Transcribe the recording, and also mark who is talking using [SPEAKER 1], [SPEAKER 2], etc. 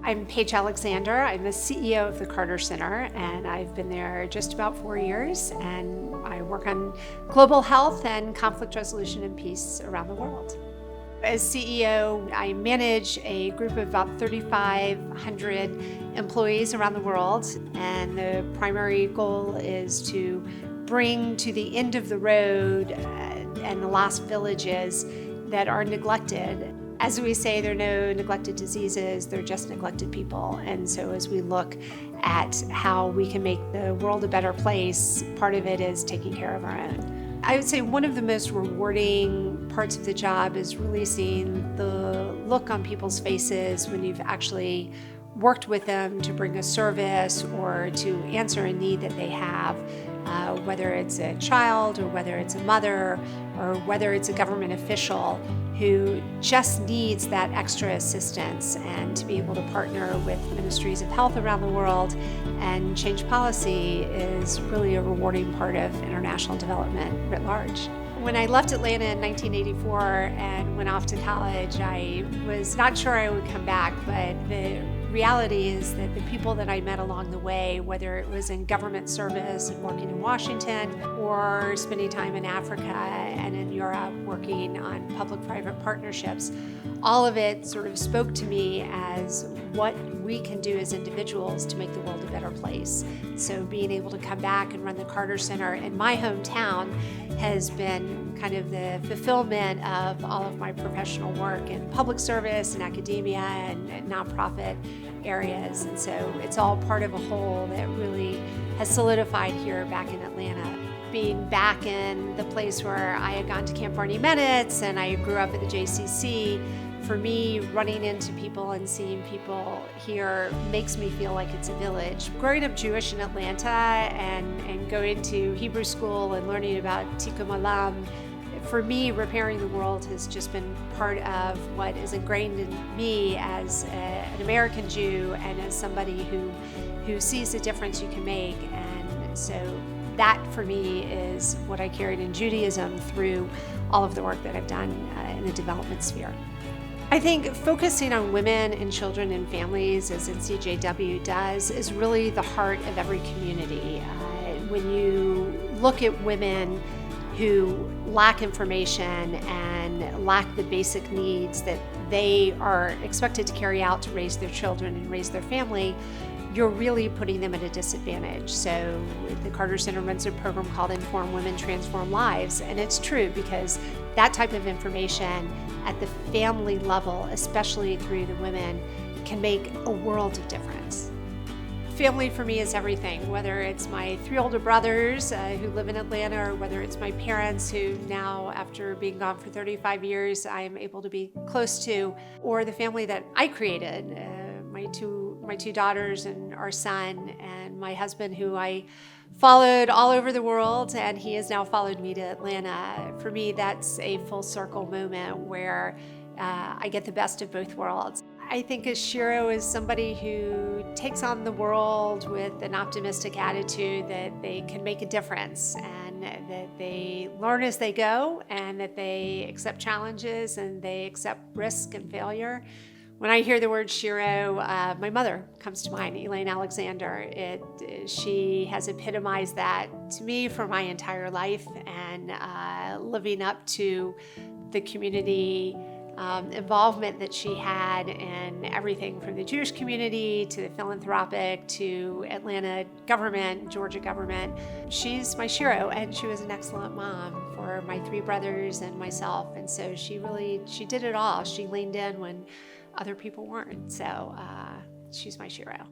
[SPEAKER 1] I'm Paige Alexander. I'm the CEO of the Carter Center, and I've been there just about 4 years, and I work on global health and conflict resolution and peace around the world. As CEO, I manage a group of about 3,500 employees around the world, and the primary goal is to bring to the end of the road and the last villages that are neglected. As we say, there are no neglected diseases, they're just neglected people. And so as we look at how we can make the world a better place, part of it is taking care of our own. I would say one of the most rewarding parts of the job is really seeing the look on people's faces when you've actually worked with them to bring a service or to answer a need that they have, whether it's a child or whether it's a mother or whether it's a government official who just needs that extra assistance, and to be able to partner with ministries of health around the world and change policy is really a rewarding part of international development writ large. When I left Atlanta in 1984 and went off to college, I was not sure I would come back, but the reality is that the people that I met along the way, whether it was in government service and working in Washington or spending time in Africa and in Europe working on public-private partnerships, all of it sort of spoke to me as what we can do as individuals to make the world a better place. So being able to come back and run the Carter Center in my hometown has been kind of the fulfillment of all of my professional work in public service and academia and nonprofit areas. And so it's all part of a whole that really has solidified here back in Atlanta. Being back in the place where I had gone to Camp Barney Meditz and I grew up at the JCC, for me, running into people and seeing people here makes me feel like it's a village. Growing up Jewish in Atlanta and going to Hebrew school and learning about Tikkun Olam, for me, repairing the world has just been part of what is ingrained in me as an American Jew and as somebody who sees the difference you can make. And so that, for me, is what I carried in Judaism through all of the work that I've done in the development sphere. I think focusing on women and children and families, as NCJW does, is really the heart of every community. When you look at women who lack information and lack the basic needs that they are expected to carry out to raise their children and raise their family, you're really putting them at a disadvantage. So the Carter Center runs a program called Inform Women, Transform Lives, and it's true because that type of information at the family level, especially through the women, can make a world of difference. Family for me is everything, whether it's my 3 older brothers who live in Atlanta, or whether it's my parents who now, after being gone for 35 years, I am able to be close to, or the family that I created, my two daughters and our son, and my husband who I followed all over the world, and he has now followed me to Atlanta. For me, that's a full circle moment where I get the best of both worlds. I think a Shero is somebody who takes on the world with an optimistic attitude that they can make a difference and that they learn as they go and that they accept challenges and they accept risk and failure. When I hear the word Shero, my mother comes to mind, Paige Alexander. She has epitomized that to me for my entire life, and living up to the community involvement that she had in everything from the Jewish community to the philanthropic to Atlanta government, Georgia government. She's my Shero, and she was an excellent mom for my 3 brothers and myself. And so she did it all. She leaned in when other people weren't. So she's my Shero.